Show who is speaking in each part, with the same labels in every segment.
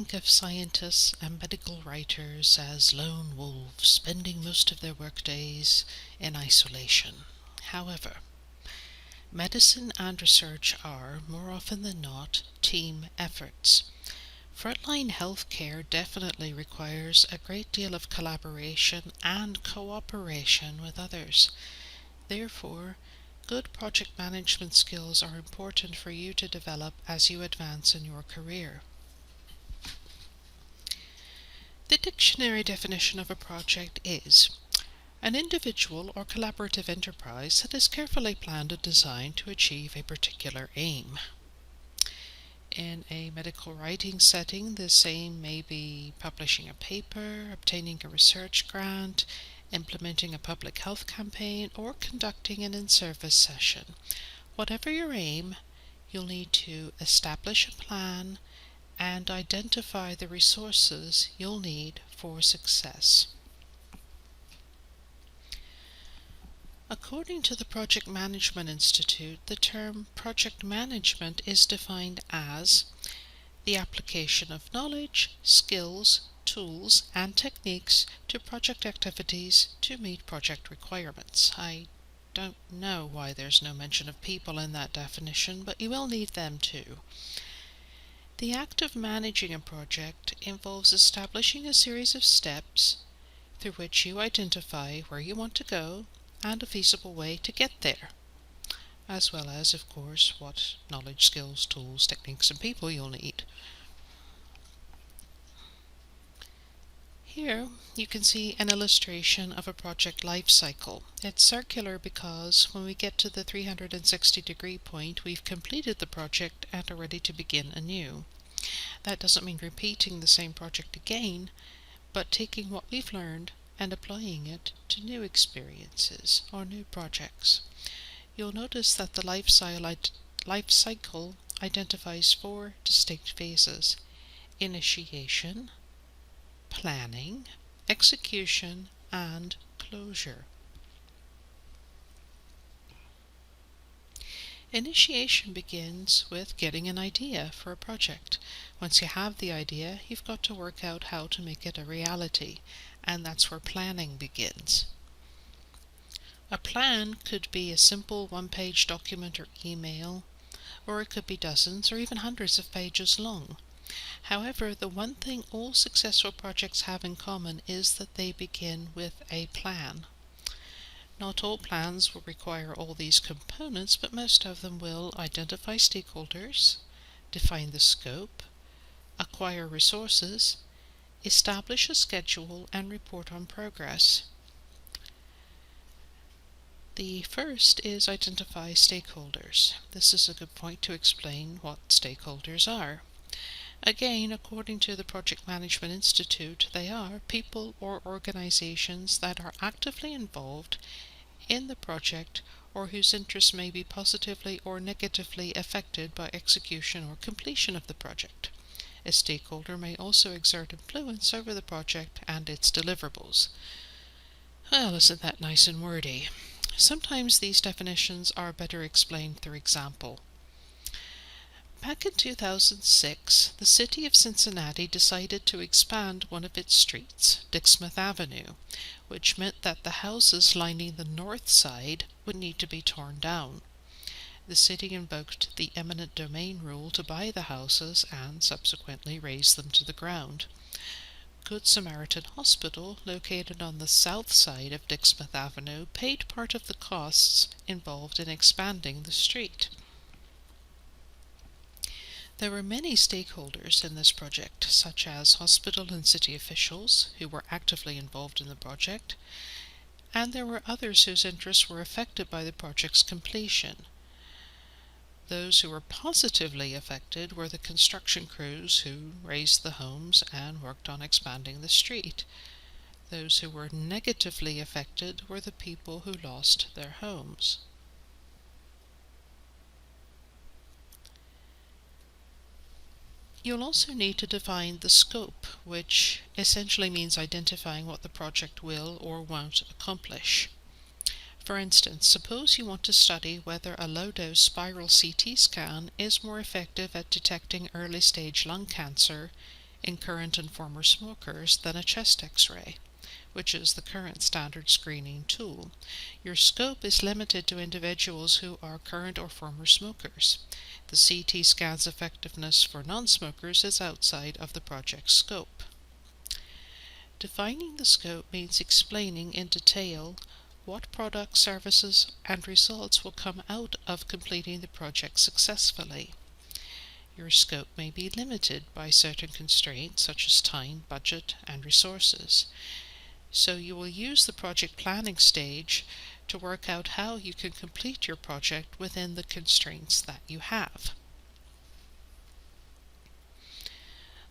Speaker 1: think of scientists and medical writers as lone wolves spending most of their workdays in isolation. However, medicine and research are, more often than not, team efforts. Frontline healthcare definitely requires a great deal of collaboration and cooperation with others. Therefore, good project management skills are important for you to develop as you advance in your career. The dictionary definition of a project is an individual or collaborative enterprise that is carefully planned and designed to achieve a particular aim. In a medical writing setting, this aim may be publishing a paper, obtaining a research grant, implementing a public health campaign, or conducting an in-service session. Whatever your aim, you'll need to establish a plan and identify the resources you'll need for success. According to the Project Management Institute, the term project management is defined as the application of knowledge, skills, tools, and techniques to project activities to meet project requirements. I don't know why there's no mention of people in that definition, but you will need them too. The act of managing a project involves establishing a series of steps through which you identify where you want to go and a feasible way to get there, as well as, of course, what knowledge, skills, tools, techniques, and people you'll need. Here you can see an illustration of a project life cycle. It's circular because when we get to the 360-degree point, we've completed the project and are ready to begin anew. That doesn't mean repeating the same project again, but taking what we've learned and applying it to new experiences or new projects. You'll notice that the life cycle identifies 4 distinct phases: initiation, planning, execution, and closure. Initiation begins with getting an idea for a project. Once you have the idea, you've got to work out how to make it a reality, and that's where planning begins. A plan could be a simple one-page document or email, or it could be dozens or even hundreds of pages long. However, the one thing all successful projects have in common is that they begin with a plan. Not all plans will require all these components, but most of them will identify stakeholders, define the scope, acquire resources, establish a schedule, and report on progress. The first is identify stakeholders. This is a good point to explain what stakeholders are. Again, according to the Project Management Institute, they are people or organizations that are actively involved in the project or whose interests may be positively or negatively affected by execution or completion of the project. A stakeholder may also exert influence over the project and its deliverables. Well, isn't that nice and wordy? Sometimes these definitions are better explained through example. Back in 2006, the city of Cincinnati decided to expand one of its streets, Dixmuth Avenue, which meant that the houses lining the north side would need to be torn down. The city invoked the eminent domain rule to buy the houses and subsequently raze them to the ground. Good Samaritan Hospital, located on the south side of Dixmuth Avenue, paid part of the costs involved in expanding the street. There were many stakeholders in this project, such as hospital and city officials who were actively involved in the project, and there were others whose interests were affected by the project's completion. Those who were positively affected were the construction crews who raised the homes and worked on expanding the street. Those who were negatively affected were the people who lost their homes. You'll also need to define the scope, which essentially means identifying what the project will or won't accomplish. For instance, suppose you want to study whether a low-dose spiral CT scan is more effective at detecting early-stage lung cancer in current and former smokers than a chest X-ray, which is the current standard screening tool. Your scope is limited to individuals who are current or former smokers. The CT scan's effectiveness for non-smokers is outside of the project scope. Defining the scope means explaining in detail what products, services, and results will come out of completing the project successfully. Your scope may be limited by certain constraints such as time, budget, and resources. So you will use the project planning stage to work out how you can complete your project within the constraints that you have.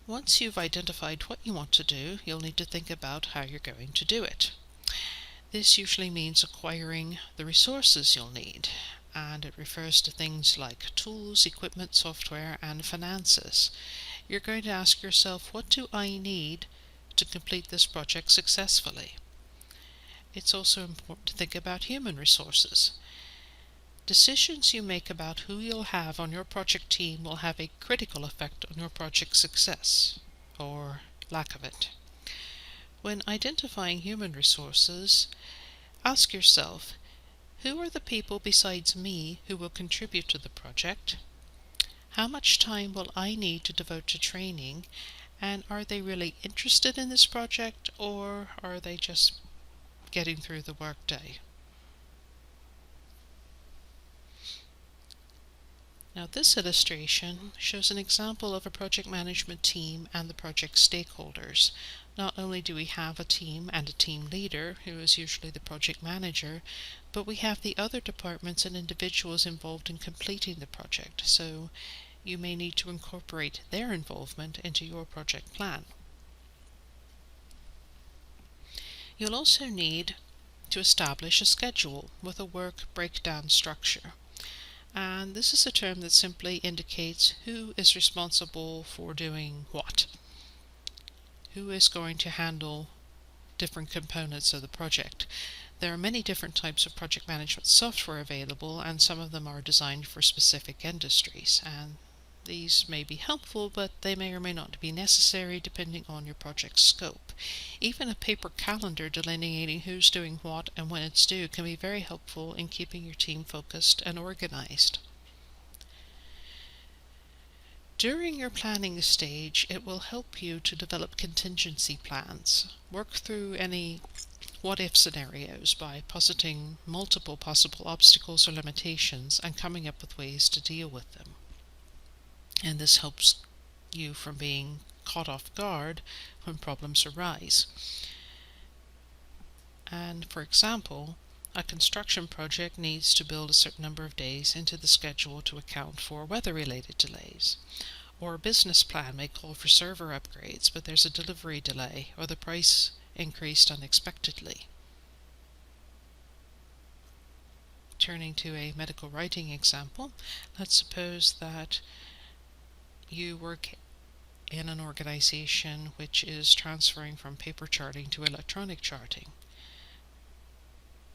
Speaker 1: Once you've identified what you want to do, you'll need to think about how you're going to do it. This usually means acquiring the resources you'll need, and it refers to things like tools, equipment, software, and finances. You're going to ask yourself, what do I need to complete this project successfully? It's also important to think about human resources. Decisions you make about who you'll have on your project team will have a critical effect on your project success, or lack of it. When identifying human resources, ask yourself, who are the people besides me who will contribute to the project? How much time will I need to devote to training? And are they really interested in this project, or are they just getting through the workday? Now this illustration shows an example of a project management team and the project stakeholders. Not only do we have a team and a team leader, who is usually the project manager, but we have the other departments and individuals involved in completing the project, so you may need to incorporate their involvement into your project plan. You'll also need to establish a schedule with a work breakdown structure. And this is a term that simply indicates who is responsible for doing what. Who is going to handle different components of the project. There are many different types of project management software available, and some of them are designed for specific industries. And these may be helpful, but they may or may not be necessary depending on your project scope. Even a paper calendar delineating who's doing what and when it's due can be very helpful in keeping your team focused and organized. During your planning stage, it will help you to develop contingency plans. Work through any what-if scenarios by positing multiple possible obstacles or limitations and coming up with ways to deal with them. And this helps you from being caught off guard when problems arise. And for example, a construction project needs to build a certain number of days into the schedule to account for weather-related delays. Or a business plan may call for server upgrades, but there's a delivery delay, or the price increased unexpectedly. Turning to a medical writing example, let's suppose that you work in an organization which is transferring from paper charting to electronic charting.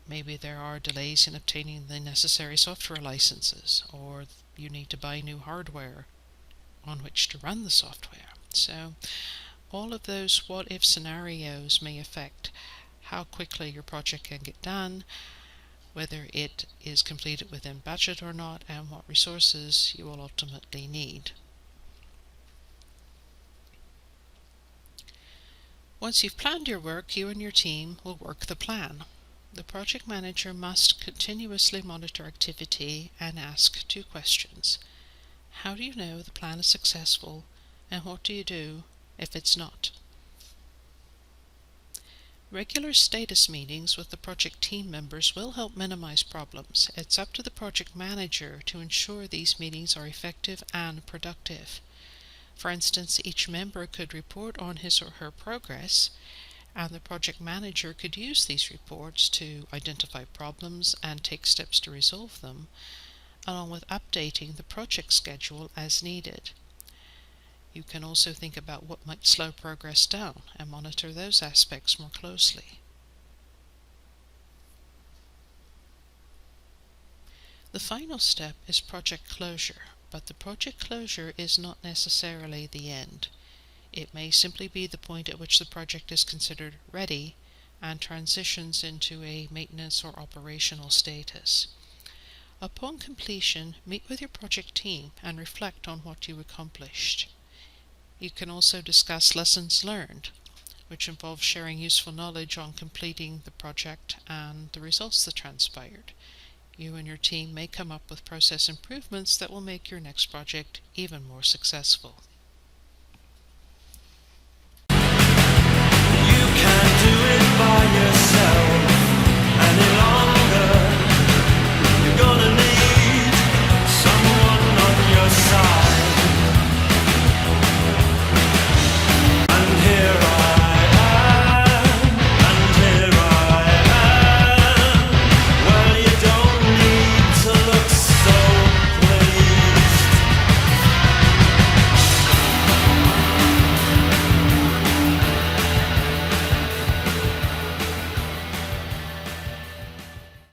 Speaker 1: Maybe there are delays in obtaining the necessary software licenses, or you need to buy new hardware on which to run the software. So all of those what-if scenarios may affect how quickly your project can get done, whether it is completed within budget or not, and what resources you will ultimately need. Once you've planned your work, you and your team will work the plan. The project manager must continuously monitor activity and ask 2 questions. How do you know the plan is successful, and what do you do if it's not? Regular status meetings with the project team members will help minimize problems. It's up to the project manager to ensure these meetings are effective and productive. For instance, each member could report on his or her progress, and the project manager could use these reports to identify problems and take steps to resolve them, along with updating the project schedule as needed. You can also think about what might slow progress down and monitor those aspects more closely. The final step is project closure, but the project closure is not necessarily the end. It may simply be the point at which the project is considered ready and transitions into a maintenance or operational status. Upon completion, meet with your project team and reflect on what you accomplished. You can also discuss lessons learned, which involves sharing useful knowledge on completing the project and the results that transpired. You and your team may come up with process improvements that will make your next project even more successful.
Speaker 2: You can't do it by yourself.